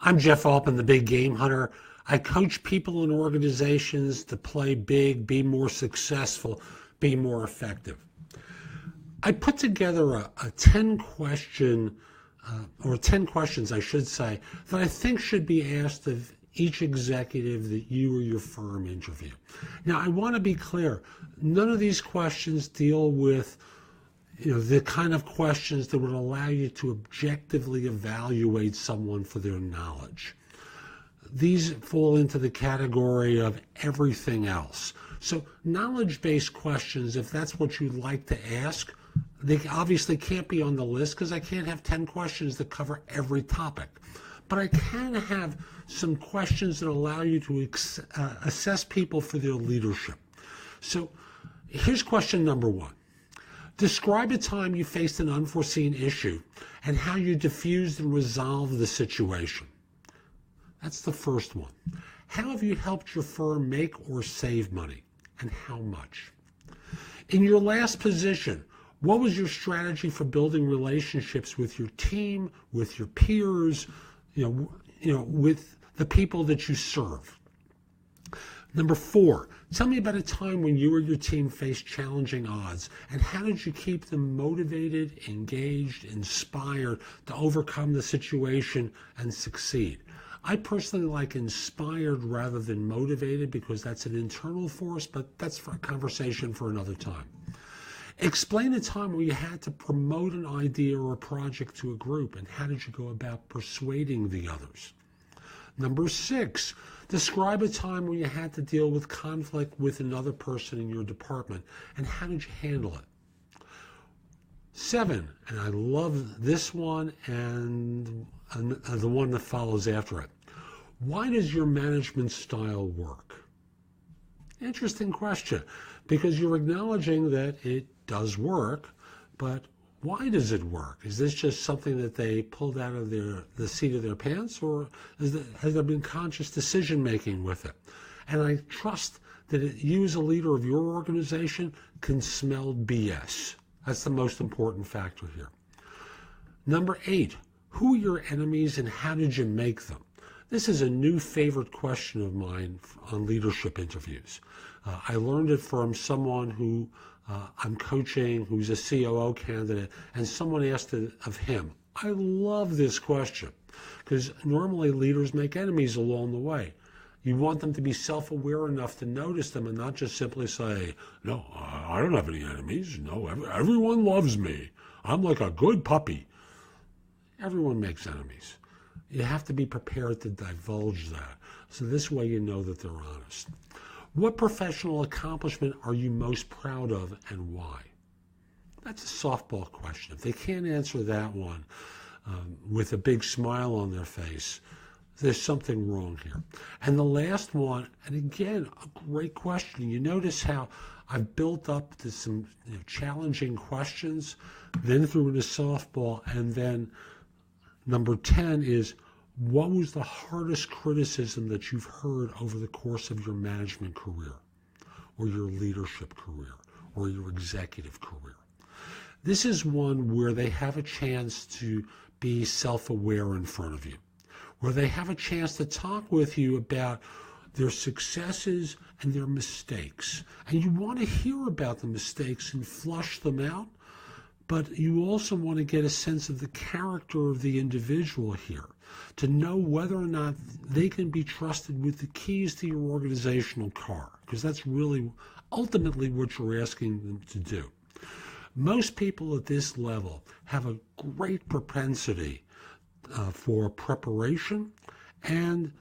I'm Jeff Altman, the Big Game Hunter. I coach people and organizations to play big, be more successful, be more effective. I put together a 10 questions, I should say, that I think should be asked of each executive that you or your firm interview. Now, I want to be clear. None of these questions deal with the kind of questions that would allow you to objectively evaluate someone for their knowledge. These fall into the category of everything else. So knowledge-based questions, if that's what you'd like to ask, they obviously can't be on the list because I can't have 10 questions that cover every topic. But I can have some questions that allow you to assess people for their leadership. So here's question number 1. Describe a time you faced an unforeseen issue and how you diffused and resolved the situation. That's the first one. How have you helped your firm make or save money, and how much? In your last position, what was your strategy for building relationships with your team, with your peers, with the people that you serve? Number 4, tell me about a time when you or your team faced challenging odds, and how did you keep them motivated, engaged, inspired to overcome the situation and succeed? I personally like inspired rather than motivated because that's an internal force, but that's for a conversation for another time. Explain a time where you had to promote an idea or a project to a group, and how did you go about persuading the others? Number 6, describe a time when you had to deal with conflict with another person in your department, and how did you handle it? 7, and I love this one and the one that follows after it. Why does your management style work? Interesting question, because you're acknowledging that it does work, but why does it work? Is this just something that they pulled out of the seat of their pants, or has there been conscious decision making with it? And I trust that you as a leader of your organization can smell BS. That's the most important factor here. Number 8, who are your enemies and how did you make them? This is a new favorite question of mine on leadership interviews. I learned it from someone who I'm coaching, who's a COO candidate, and someone asked it of him. I love this question because normally leaders make enemies along the way. You want them to be self-aware enough to notice them and not just simply say, no, I don't have any enemies. No, everyone loves me. I'm like a good puppy. Everyone makes enemies. You have to be prepared to divulge that. So this way you know that they're honest. What professional accomplishment are you most proud of and why? That's a softball question. If they can't answer that one with a big smile on their face, there's something wrong here. And the last one, and again, a great question. You notice how I've built up to some challenging questions, then threw in a softball, and then number 10 is, what was the hardest criticism that you've heard over the course of your management career, or your leadership career, or your executive career? This is one where they have a chance to be self-aware in front of you, where they have a chance to talk with you about their successes and their mistakes. And you want to hear about the mistakes and flush them out, but you also want to get a sense of the character of the individual here, to know whether or not they can be trusted with the keys to your organizational car, because that's really ultimately what you're asking them to do. Most people at this level have a great propensity for preparation and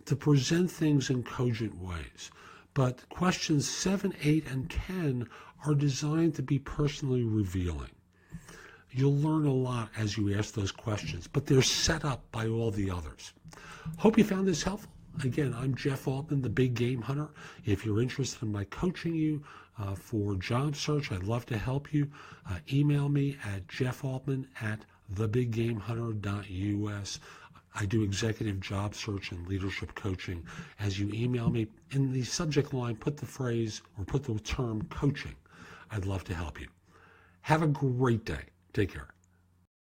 to present things in cogent ways. But questions 7, 8, and 10 are designed to be personally revealing. You'll learn a lot as you ask those questions, but they're set up by all the others. Hope you found this helpful. Again, I'm Jeff Altman, the Big Game Hunter. If you're interested in my coaching you for job search, I'd love to help you. Email me at jeffaltman@thebiggamehunter.us. I do executive job search and leadership coaching. As you email me, in the subject line, put the phrase or put the term coaching. I'd love to help you. Have a great day. Take care.